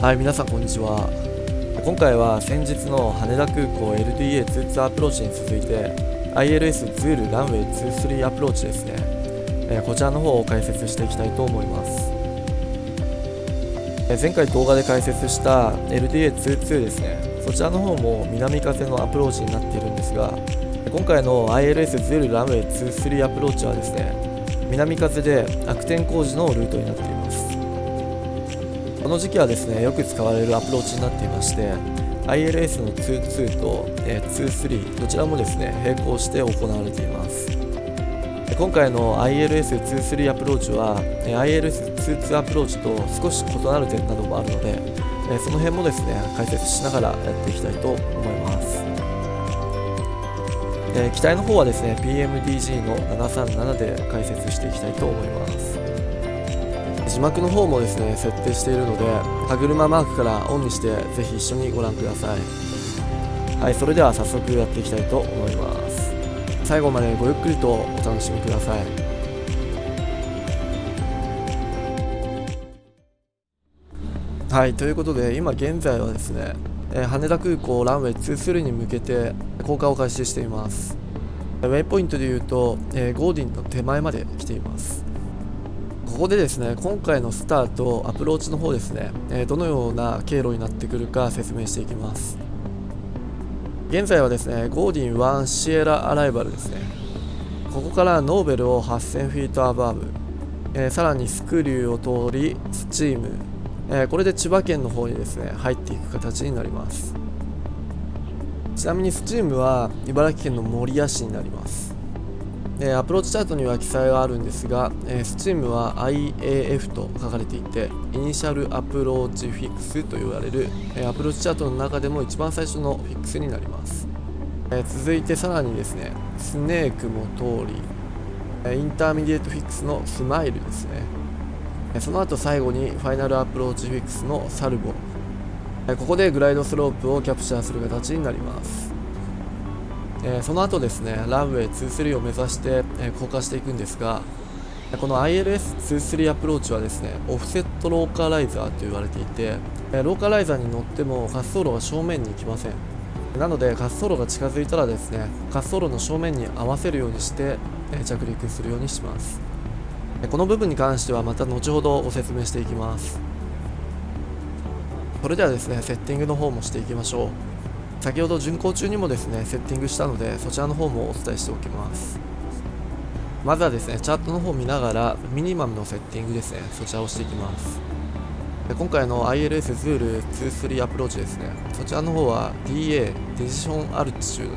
はい、皆さんこんにちは。今回は先日の羽田空港 LDA22 アプローチに続いて ILS ズールランウェイ23アプローチですね、こちらの方を解説していきたいと思います。前回動画で解説した LDA22 ですね、そちらの方も南風のアプローチになっているんですが、今回の ILS ズールランウェイ23アプローチはですね、南風で悪天候時のルートになっています。この時期はですね、よく使われるアプローチになっていまして、ILS の22と23どちらもですね、並行して行われています。今回の ILS23 アプローチは ILS22 アプローチと少し異なる点などもあるので、その辺もですね、解説しながらやっていきたいと思います。機体の方はですね、PMDG の737で解説していきたいと思います。字幕の方もですね、設定しているので、歯車マークからオンにしてぜひ一緒にご覧ください。はい、それでは早速やっていきたいと思います。最後までごゆっくりとお楽しみください。はい、ということで今現在はですね、羽田空港ランウェイ23に向けて降下を開始しています。ウェイポイントでいうと、ゴーディンの手前まで来ています。ここでですね、今回のスタートアプローチの方ですね、どのような経路になってくるか説明していきます。現在はですね、ゴーディン1シエラアライバルですね。ここからノーベルを8000フィートアバーブ、さらにスクリューを通りスチーム、これで千葉県の方にですね、入っていく形になります。ちなみにスチームは茨城県の守谷市になります。アプローチチャートには記載があるんですが、スチームは IAF と書かれていて、イニシャルアプローチフィックスと言われる、アプローチチャートの中でも一番最初のフィックスになります。続いてさらにですね、スネークも通り、インターミディエートフィックスのスマイルですね。その後最後にファイナルアプローチフィックスのサルボ、ここでグライドスロープをキャプチャーする形になります。その後ですね、ランウェイ23を目指して、降下していくんですが、この ILS23 アプローチはですね、オフセットローカライザーと言われていて、ローカライザーに乗っても滑走路は正面に行きません。なので滑走路が近づいたらですね、滑走路の正面に合わせるようにして、着陸するようにします。この部分に関してはまた後ほどご説明していきます。それではですね、セッティングの方もしていきましょう。先ほど巡航中にもですね、セッティングしたので、そちらの方もお伝えしておきます。まずはですね、チャートの方を見ながらミニマムのセッティングですね、そちらをしていきます。今回の ILS ズール23アプローチですね、そちらの方は DA デジションアルティチュー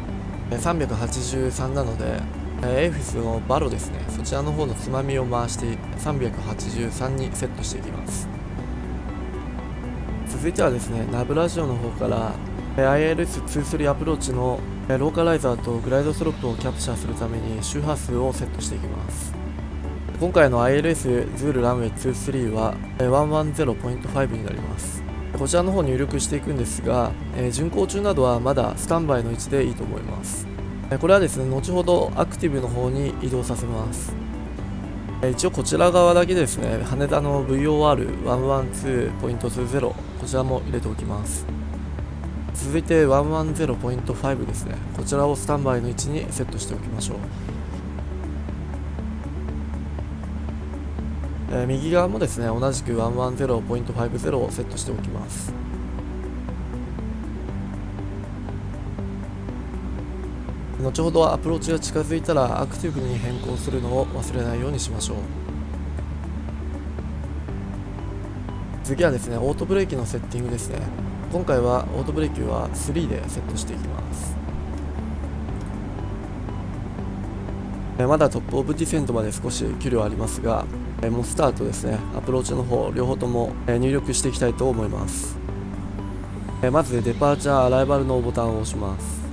ド383なので、エーフィスのバロですね、そちらの方のつまみを回して383にセットしていきます。続いてはですね、ナブラジオの方からILS23 アプローチのローカライザーとグライドスロップをキャプチャーするために周波数をセットしていきます。今回の ILS ズールランウェイ23は 110.5 になります。こちらの方入力していくんですが、巡航中などはまだスタンバイの位置でいいと思います。これはですね、後ほどアクティブの方に移動させます。一応こちら側だけですね、羽田の VOR112.20 こちらも入れておきます。続いて 110.5 ですね、こちらをスタンバイの位置にセットしておきましょう。右側もですね、同じく 110.50 をセットしておきます。後ほどアプローチが近づいたらアクティブに変更するのを忘れないようにしましょう。次はですね、オートブレーキのセッティングですね。今回はオートブレーキは3でセットしていきます。まだトップオブディセントまで少し距離はありますが、もうスタートですね、アプローチの方両方とも入力していきたいと思います。まずデパーチャーアライバルのボタンを押します。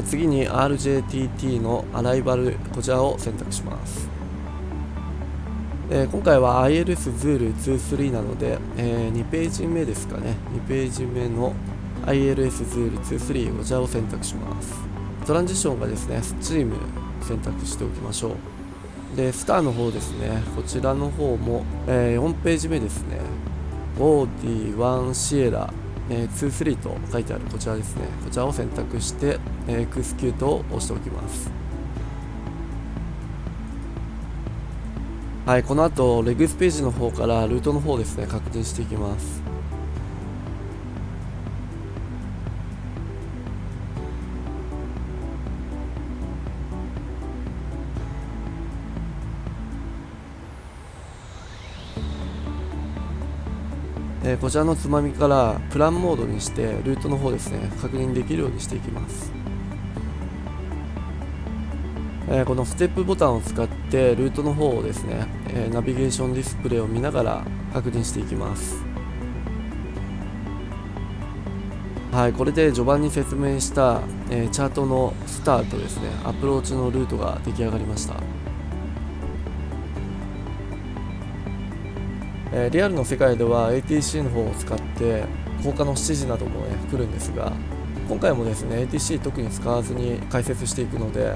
次に RJTT のアライバル、こちらを選択します。今回は ILS ズール23なので、2ページ目ですかね、2ページ目の ILS ズール23、こちらを選択します。トランジションがですね、スチーム選択しておきましょう。でスターの方ですね、こちらの方も、4ページ目ですね、ゴーディ1シエラ、23と書いてあるこちらですね。こちらを選択して、エクスキュートを押しておきます。はい、この後レグスページの方からルートの方ですね、確認していきます。こちらのつまみからプランモードにしてルートの方ですね、確認できるようにしていきます。このステップボタンを使ってルートの方をですね、ナビゲーションディスプレイを見ながら確認していきます。はい、これで序盤に説明した、チャートのスタートですね、アプローチのルートが出来上がりました。リアルの世界では ATC の方を使って効果の指示なども、来るんですが、今回もですね ATC 特に使わずに解説していくので、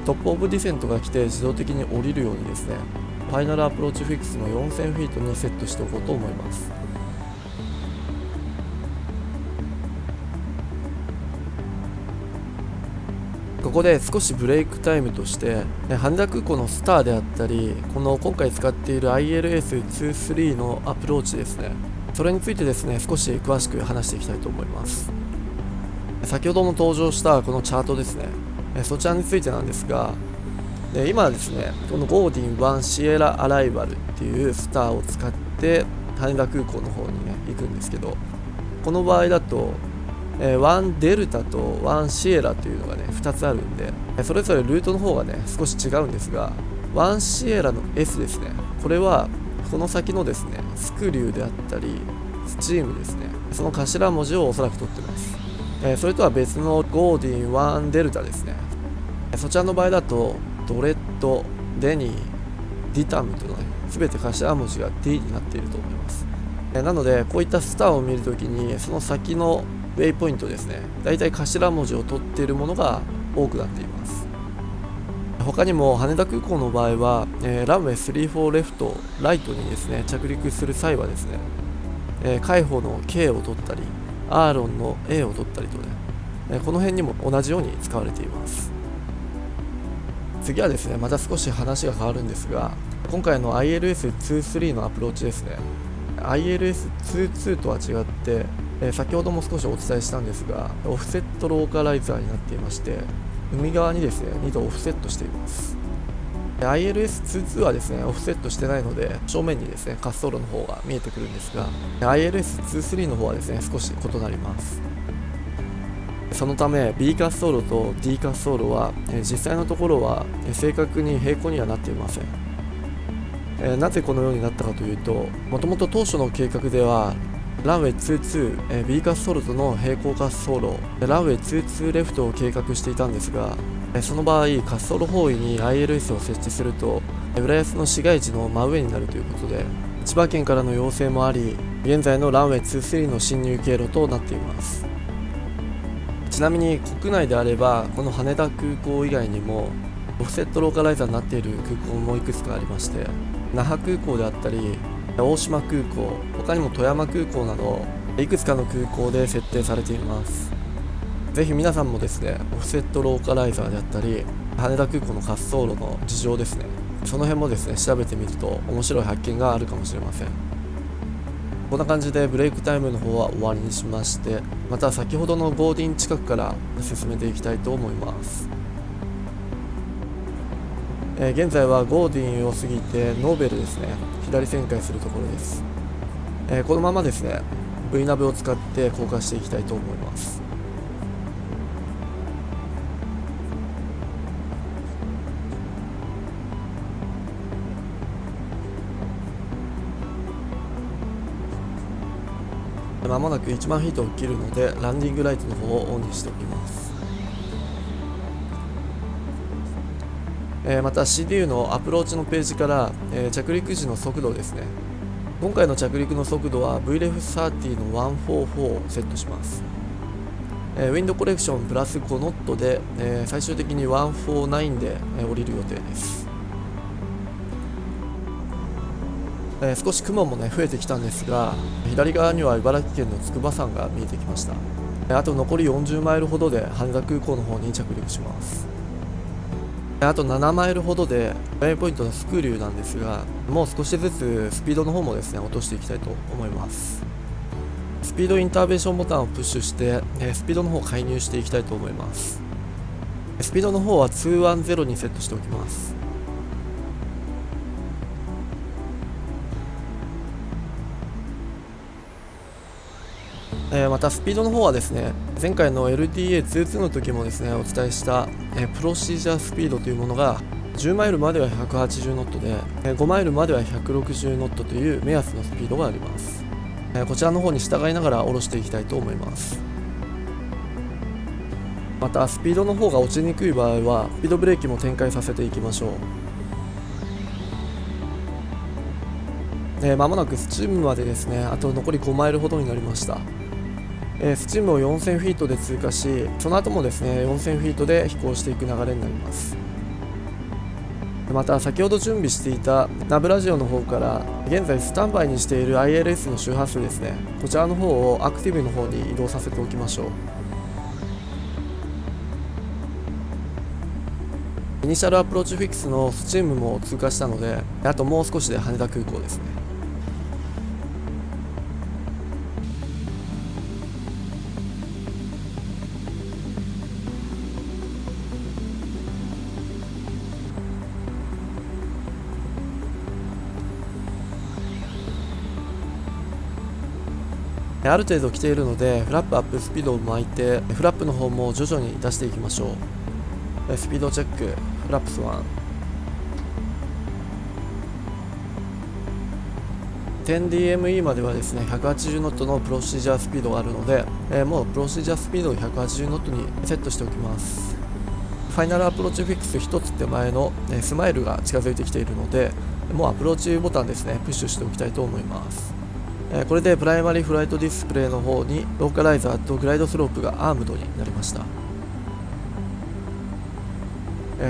トップオブディセントが来て自動的に降りるようにですね、ファイナルアプローチフィックスの4000フィートにセットしておこうと思います。ここで少しブレイクタイムとして、羽田空港のスターであったり、この今回使っている ILS23 のアプローチですね、それについてですね、少し詳しく話していきたいと思います。先ほども登場したこのチャートですね、そちらについてなんですが、今ですね、このゴーディン1シエラアライバルっていうスターを使って羽田空港の方にね、行くんですけど、この場合だと1デルタと1シエラというのがね2つあるんで、それぞれルートの方がね少し違うんですが、1シエラの S ですね、これはこの先のですねスクリューであったりスチームですね、その頭文字をおそらく取ってます。それとは別のゴーディン1デルタですね、そちらの場合だとドレッド、デニー、ディタムというのね全て頭文字が D になっていると思います。なのでこういったスターを見るときにその先のウェイポイントですね、だいたい頭文字を取っているものが多くなっています。他にも羽田空港の場合は、ランウェイ34レフト、ライトにですね着陸する際はですね、海保の K を取ったりアーロンの A を取ったりとね、この辺にも同じように使われています。次はですねまた少し話が変わるんですが、今回の ILS23 のアプローチですね、 ILS22 とは違って先ほども少しお伝えしたんですが、オフセットローカライザーになっていまして、海側にですね2度オフセットしています。ILS22 はですねオフセットしてないので正面にですね滑走路の方が見えてくるんですが、 ILS23 の方はですね少し異なります。そのため B 滑走路と D 滑走路は実際のところは正確に平行にはなっていません。なぜこのようになったかというと、もともと当初の計画ではランウェイ22、B 滑走路との平行滑走路、ランウェイ22レフトを計画していたんですが、その場合、滑走路方位に ILS を設置すると、浦安の市街地の真上になるということで、千葉県からの要請もあり、現在のランウェイ23の進入経路となっています。ちなみに国内であれば、この羽田空港以外にも、オフセットローカライザーになっている空港もいくつかありまして、那覇空港であったり、大島空港、他にも富山空港などいくつかの空港で設定されています。ぜひ皆さんもですねオフセットローカライザーであったり羽田空港の滑走路の事情ですね、その辺もですね調べてみると面白い発見があるかもしれません。こんな感じでブレイクタイムの方は終わりにしまして、また先ほどのゴーディン近くから進めていきたいと思います。現在はゴーディンを過ぎてノーベルですね、左旋回するところです。このままですね V ナビを使って降下していきたいと思います。まもなく1万フィートを切るのでランディングライトの方をオンにしておきます。また CDU のアプローチのページから、着陸時の速度ですね、今回の着陸の速度は VLEF30 の144をセットします。ウィンドコレクションプラス5ノットで、最終的に149で、降りる予定です。少し雲もね増えてきたんですが、左側には茨城県の筑波山が見えてきました。あと残り40マイルほどで羽田空港の方に着陸します。あと7マイルほどでウェイポイントのスクリューなんですが、もう少しずつスピードの方もですね落としていきたいと思います。スピードインターベンションボタンをプッシュしてスピードの方を介入していきたいと思います。スピードの方は210にセットしておきます。またスピードの方はですね、前回の LTA22 の時もですねお伝えしたプロシージャースピードというものが10マイルまでは180ノットで5マイルまでは160ノットという目安のスピードがあります。こちらの方に従いながら下ろしていきたいと思います。またスピードの方が落ちにくい場合はスピードブレーキも展開させていきましょう。まもなくスチームまでですねあと残り5マイルほどになりました。スチームを4000フィートで通過し、その後もですね4000フィートで飛行していく流れになります。また先ほど準備していたナブラジオの方から現在スタンバイにしている ILS の周波数ですね、こちらの方をアクティブの方に移動させておきましょう。イニシャルアプローチフィックスのスチームも通過したので、あともう少しで羽田空港ですね。ある程度来ているのでフラップアップスピードを巻いてフラップの方も徐々に出していきましょう。スピードチェック、フラップス1、10DME まではですね180ノットのプロシージャースピードがあるので、もうプロシージャースピードを180ノットにセットしておきます。ファイナルアプローチフィックス1つ手前のスマイルが近づいてきているので、もうアプローチボタンですねプッシュしておきたいと思います。これでプライマリーフライトディスプレイの方にローカライザーとグライドスロープがアームドになりました。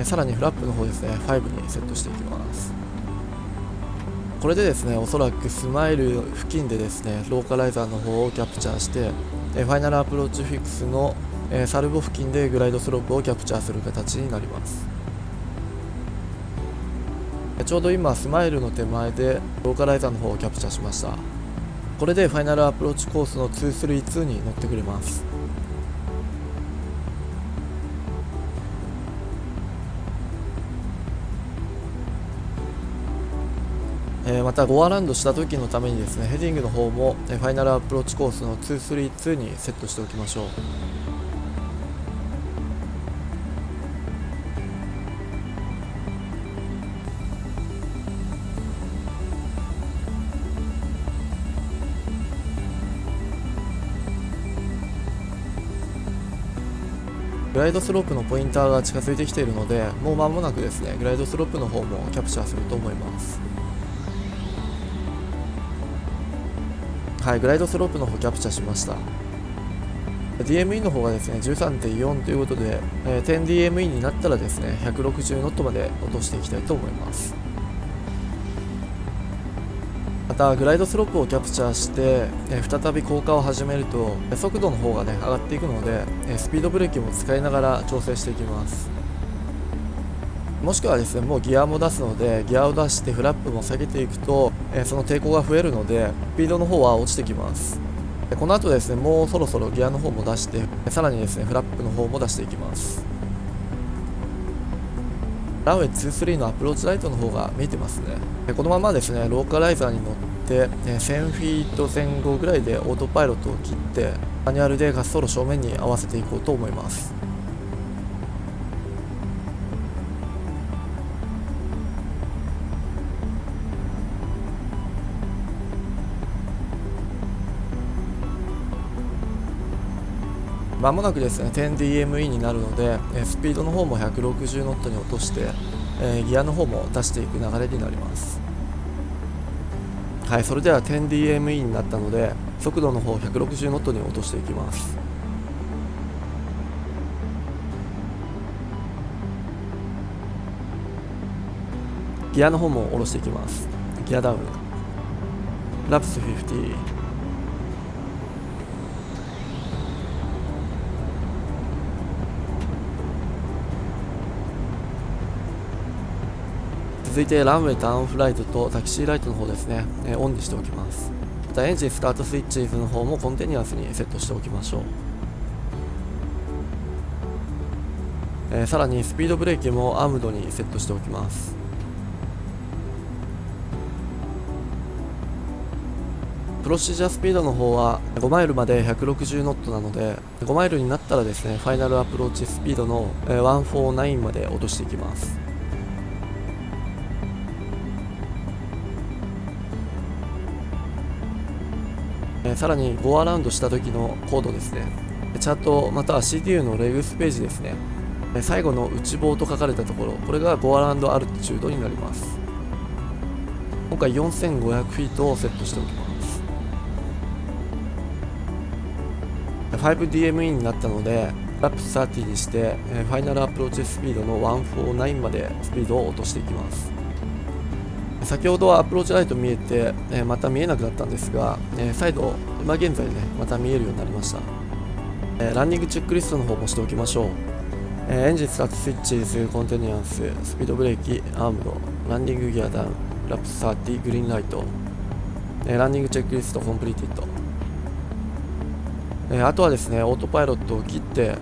さらにフラップの方ですね5にセットしていきます。これでですねおそらくスマイル付近でですねローカライザーの方をキャプチャーしてファイナルアプローチフィックスのサルボ付近でグライドスロープをキャプチャーする形になります。ちょうど今スマイルの手前でローカライザーの方をキャプチャーしました。これでファイナルアプローチコースの232に乗ってくれます。また5アラウンドした時のためにですねヘディングの方もファイナルアプローチコースの232にセットしておきましょう。グライドスロープのポインターが近づいてきているので、もう間もなくですねグライドスロープの方もキャプチャーすると思います。はい、グライドスロープの方キャプチャーしました。DME の方がですね 13.4 ということで、10DME になったらですね160ノットまで落としていきたいと思います。またグライドスロープをキャプチャーして、再び降下を始めると速度の方がね上がっていくので、スピードブレーキも使いながら調整していきます。もしくはですねもうギアも出すのでギアを出してフラップも下げていくと、その抵抗が増えるのでスピードの方は落ちてきます。この後ですねもうそろそろギアの方も出してさらにですねフラップの方も出していきます。ランウェイ23のアプローチライトの方が見えてますね。このままですねローカライザーに乗って1000フィート前後ぐらいでオートパイロットを切ってマニュアルで滑走路正面に合わせていこうと思います。まもなくですね 10DME になるのでスピードの方も160ノットに落としてギアの方も出していく流れになります。はい、それでは 10DME になったので速度の方160ノットに落としていきます。ギアの方も下ろしていきます。ギアダウン。ラプス50。続いてランウェイターンオフライトとタキシーライトの方ですね、オンにしておきます。またエンジンスタートスイッチの方もコンテニアスにセットしておきましょう。さらにスピードブレーキもアームドにセットしておきます。プロシジャースピードの方は5マイルまで160ノットなので、5マイルになったらですね、ファイナルアプローチスピードの149まで落としていきます。さらに5アラウンドした時のコードですね、チャートまたは CTU のレグスページですね、最後の内棒と書かれたところ、これが5アラウンドアルティチュードになります。今回4500フィートをセットしておきます。 5DME になったのでラップ30にして、ファイナルアプローチスピードの149までスピードを落としていきます。先ほどはアプローチライト見えて、また見えなくなったんですが、再度今現在ねまた見えるようになりました。ランニングチェックリストの方もしておきましょう。エンジンスタートスイッチズコンテニアンススピードブレーキアームドランディングギアダウンラップ30グリーンライト、ランニングチェックリストコンプリーティッド、あとはですねオートパイロットを切って、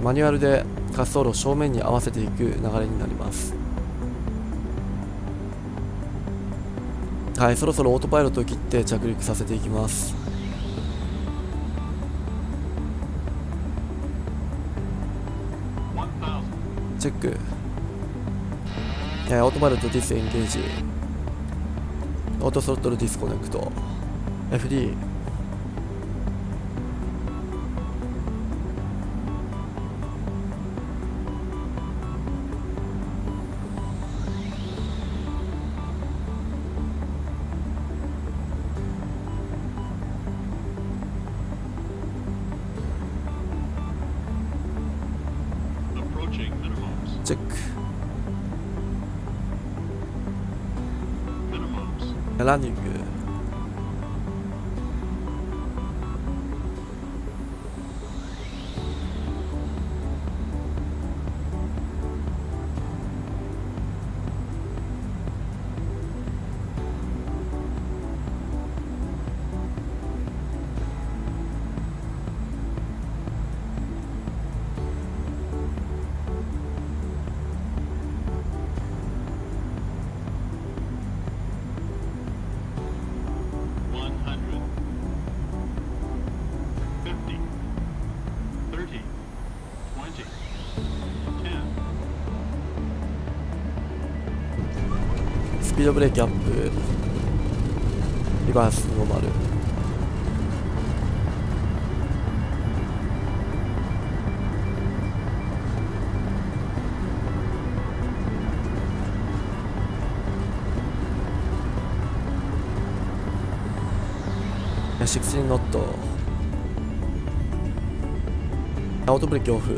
マニュアルで滑走路を正面に合わせていく流れになります。はい、そろそろオートパイロットを切って着陸させていきます。チェック、オートパイロットディスエンゲージオートスロットルディスコネクト FD。 チェック、ランニング、スピードブレーキアップ、リバースノーマル、16ノット、オートブレーキオフ、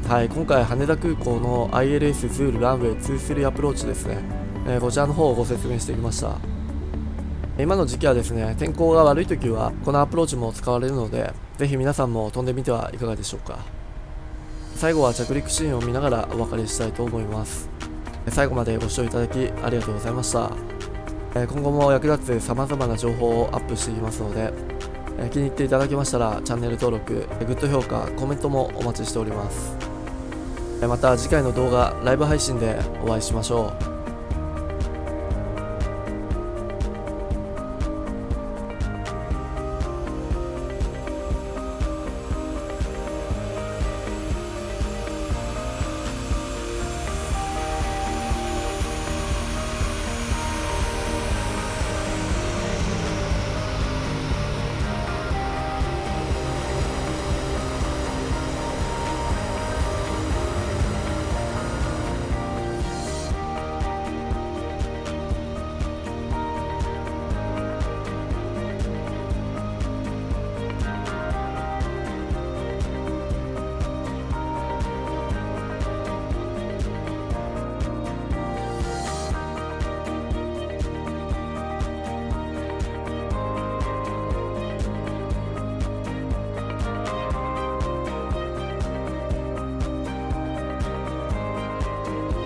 はい、今回羽田空港の ILS ズールランウェイ23アプローチですね、こちらの方をご説明してきました。今の時期はですね、天候が悪い時はこのアプローチも使われるので、ぜひ皆さんも飛んでみてはいかがでしょうか。最後は着陸シーンを見ながらお別れしたいと思います。最後までご視聴いただきありがとうございました。今後も役立つ様々な情報をアップしていきますので、気に入っていただけましたらチャンネル登録、グッド評価、コメントもお待ちしております。また次回の動画、ライブ配信でお会いしましょう。